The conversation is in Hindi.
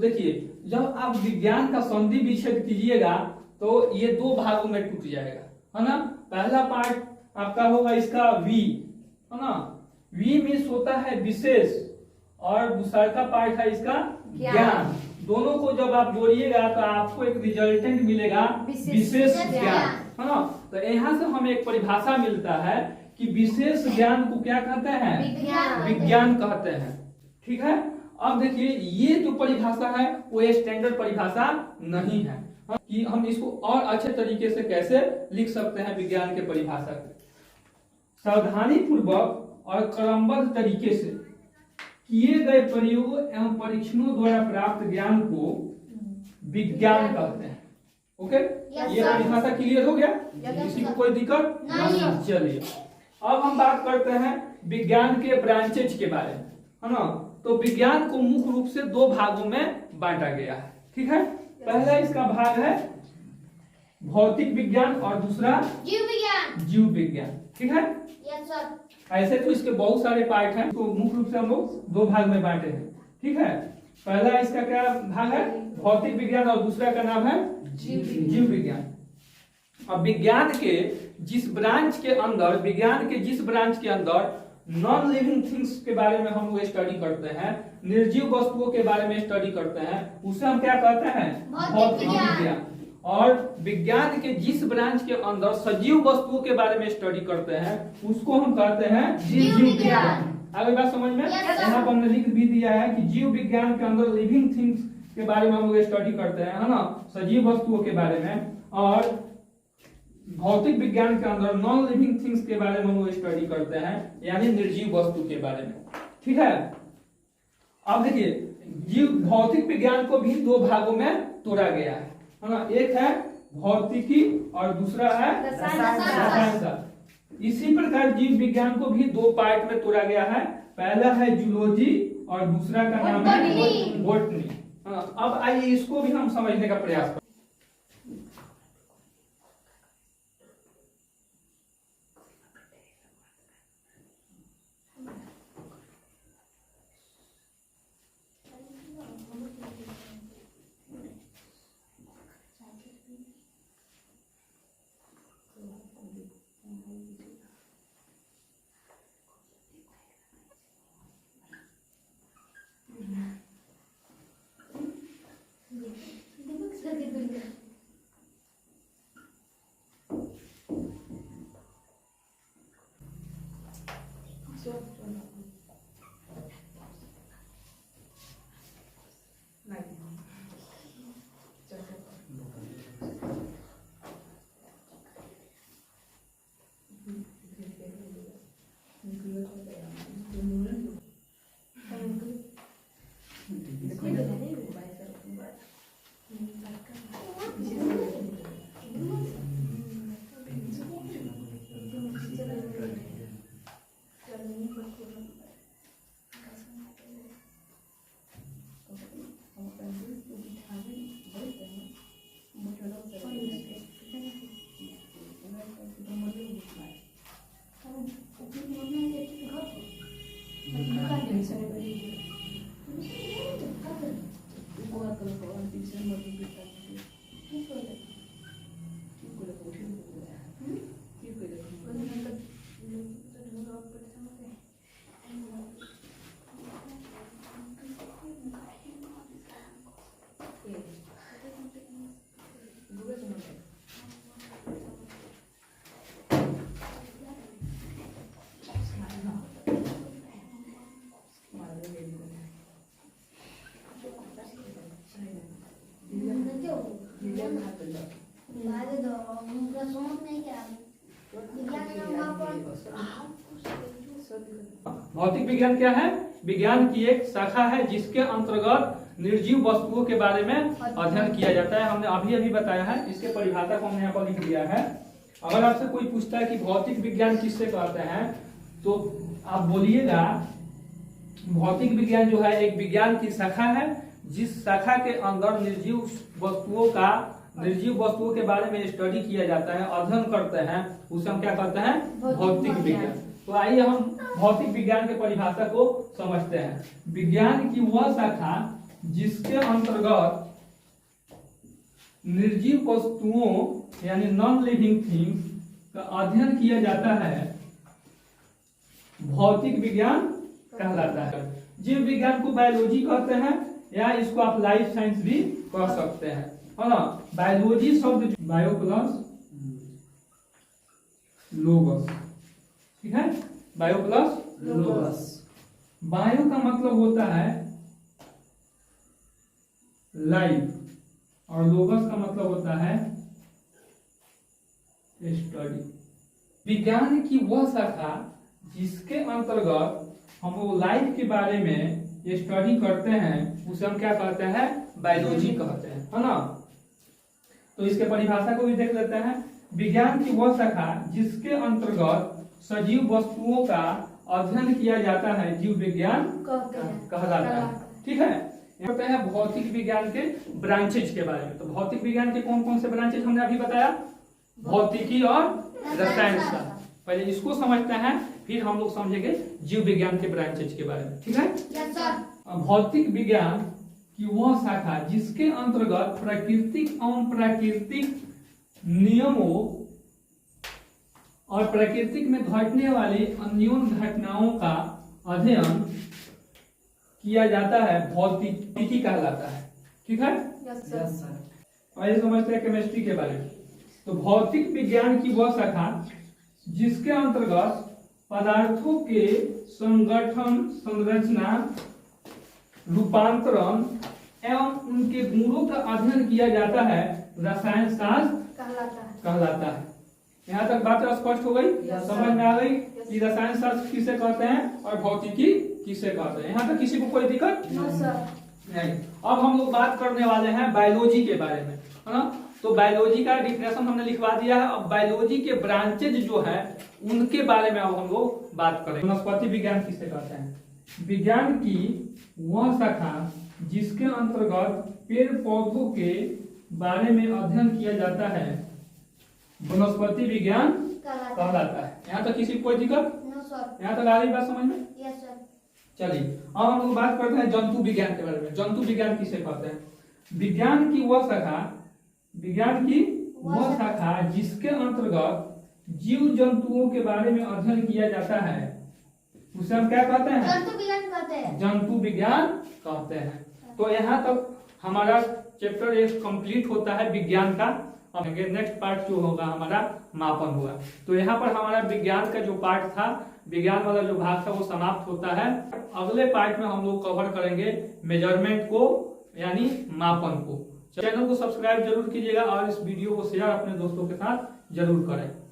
देखिए जब आप विज्ञान का संधि विच्छेद कीजिएगा तो ये दो भागों में टूट जाएगा, है ना। पहला पार्ट आपका होगा इसका वी, है ना। वी मीन्स होता है विशेष और दूसरा का पार्ट है इसका ज्ञान। दोनों को जब आप जोड़िएगा तो आपको एक रिजल्टेंट मिलेगा विशेष ज्ञान, है ना। तो यहाँ से हमें एक परिभाषा मिलता है कि विशेष ज्ञान को क्या कहते हैं, विज्ञान कहते हैं। ठीक है। अब देखिए ये जो परिभाषा है वो स्टैंडर्ड परिभाषा नहीं है कि हम इसको और अच्छे तरीके से कैसे लिख सकते हैं विज्ञान के परिभाषा को। सावधानी पूर्वक और क्रमबद्ध तरीके से किए गए प्रयोग एवं परीक्षणों द्वारा प्राप्त ज्ञान को विज्ञान कहते हैं। ओके, ये परिभाषा क्लियर हो गया, किसी को कोई दिक्कत नहीं। चलिए अब हम बात करते हैं विज्ञान के ब्रांचेज के बारे में, है ना। तो विज्ञान को मुख्य रूप से दो भागों में बांटा गया है। ठीक है। पहला इसका भाग है भौतिक विज्ञान और दूसरा जीव विज्ञान। ठीक है। ऐसे तो इसके बहुत सारे पार्ट हैं, तो मुख्य रूप से हम लोग दो भाग में बांटे हैं। ठीक है। पहला इसका क्या भाग है, भौतिक विज्ञान, और दूसरा का नाम है जीव विज्ञान। अब विज्ञान के जिस ब्रांच के अंदर नॉन लिविंग थिंग्स के बारे में हम लोग स्टडी करते हैं, निर्जीव वस्तुओं के बारे में स्टडी करते हैं, उसे हम क्या कहते हैं, भौतिक विज्ञान। और विज्ञान के जिस ब्रांच के अंदर सजीव वस्तुओं के बारे में स्टडी करते हैं उसको हम कहते हैं जीव विज्ञान। आगे बात समझ में? यहाँ पर हमने लिख भी दिया है कि जीव विज्ञान के अंदर लिविंग थिंग्स के बारे में हम लोग स्टडी करते हैं, है ना, सजीव वस्तुओं के बारे में। और भौतिक विज्ञान के अंदर नॉन लिविंग थिंग्स के बारे में हम लोग स्टडी करते हैं, यानी निर्जीव वस्तु के बारे में। ठीक है। अब देखिए भौतिक विज्ञान को भी दो भागों में तोड़ा गया है ना। एक है भौतिकी और दूसरा है रसायन। इसी प्रकार जीव विज्ञान को भी दो पार्ट में तोड़ा गया है। पहला है जूलॉजी और दूसरा का नाम है बॉटनी। अब आइए इसको भी हम समझने का प्रयास करें। भौतिक विज्ञान क्या है? विज्ञान की एक शाखा है जिसके अंतर्गत निर्जीव वस्तुओं के बारे में अध्ययन किया जाता है। हमने अभी अभी बताया है, इसके परिभाषा को हमने यहाँ पर लिख दिया है। अगर आपसे कोई पूछता है कि भौतिक विज्ञान किससे कहते हैं तो आप बोलिएगा भौतिक विज्ञान जो है एक विज्ञान की शाखा है जिस शाखा के अंदर निर्जीव वस्तुओं के बारे में स्टडी किया जाता है, अध्ययन करते हैं, उसे हम क्या कहते हैं? भौतिक विज्ञान। तो आइए हम भौतिक विज्ञान के परिभाषा को समझते हैं। विज्ञान की वह शाखा जिसके अंतर्गत निर्जीव वस्तुओं यानी नॉन लिविंग थिंग्स का अध्ययन किया जाता है भौतिक विज्ञान कहलाता है। जीव विज्ञान को बायोलॉजी कहते हैं या इसको आप लाइफ साइंस भी कह सकते हैं, है ना। बायोलॉजी शब्द बायो प्लस लोगस, ठीक है, बायो प्लस लोगस। बायो का मतलब होता है लाइफ और लोगस का मतलब होता है स्टडी। विज्ञान की वह शाखा जिसके अंतर्गत हम लोग लाइफ के बारे में स्टडी करते हैं उसे हम क्या कहते हैं, बायोलॉजी कहते हैं, है ना। तो इसके परिभाषा को भी देख लेते हैं। विज्ञान की वह शाखा जिसके अंतर्गत सजीव वस्तुओं का अध्ययन किया जाता है जीव विज्ञान कहलाता है, ठीक है। कहते हैं भौतिक विज्ञान के ब्रांचेज के बारे में। तो भौतिक विज्ञान के कौन कौन से ब्रांचेज हमने अभी बताया, भौतिकी और रसायन शास्त्र। पहले इसको समझते हैं फिर हम लोग समझेंगे जीव विज्ञान के ब्रांचेज के बारे में, ठीक है। भौतिक विज्ञान की वह शाखा जिसके अंतर्गत प्राकृतिक एवं प्राकृतिक नियमों और प्रकृति में घटने वाली अन्योन घटनाओं का अध्ययन किया जाता है भौतिकी कहलाता है, ठीक है। आइए समझते हैं केमिस्ट्री के बारे में। तो भौतिक विज्ञान की वह शाखा जिसके अंतर्गत पदार्थों के संगठन, संरचना, रूपांतरण एवं उनके गुणों का अध्ययन किया जाता है रसायन शास्त्र कहलाता है। यहाँ तक बात स्पष्ट हो गई, समझ में आ गई कि रसायन शास्त्र किसे कहते हैं और भौतिकी किसे कहते हैं। यहाँ तक किसी को कोई दिक्कत नहीं। अब हम लोग बात करने वाले हैं बायोलॉजी के बारे में, है ना। तो बायोलॉजी का डिफिनेशन हमने लिखवा दिया है। अब बायोलॉजी के ब्रांचेज जो है उनके बारे में अब हम लोग बात करेंगे। वनस्पति विज्ञान किसे कहते हैं, विज्ञान की वह शाखा जिसके अंतर्गत पेड़ पौधों के बारे में अध्ययन किया जाता है वनस्पति विज्ञान कहलाता है। यहाँ तक किसी को कोई दिक्कत, यहाँ तक आ रही बात समझ में। चलिए अब हम लोग बात करते हैं जंतु विज्ञान के बारे में। जंतु विज्ञान किसे कहते हैं, विज्ञान की वह शाखा जिसके अंतर्गत जीव जंतुओं के बारे में अध्ययन किया जाता है उसे हम क्या कहते हैं, जंतु विज्ञान कहते हैं। तो यहाँ तक हमारा चैप्टर 1 कंप्लीट होता है विज्ञान का। नेक्स्ट पार्ट जो होगा हमारा मापन होगा। तो यहाँ पर हमारा विज्ञान का जो पार्ट था, विज्ञान वाला जो भाग था वो समाप्त होता है। अगले पार्ट में हम लोग कवर करेंगे मेजरमेंट को यानी मापन को। चैनल को सब्सक्राइब जरूर कीजिएगा और इस वीडियो को शेयर अपने दोस्तों के साथ जरूर करें।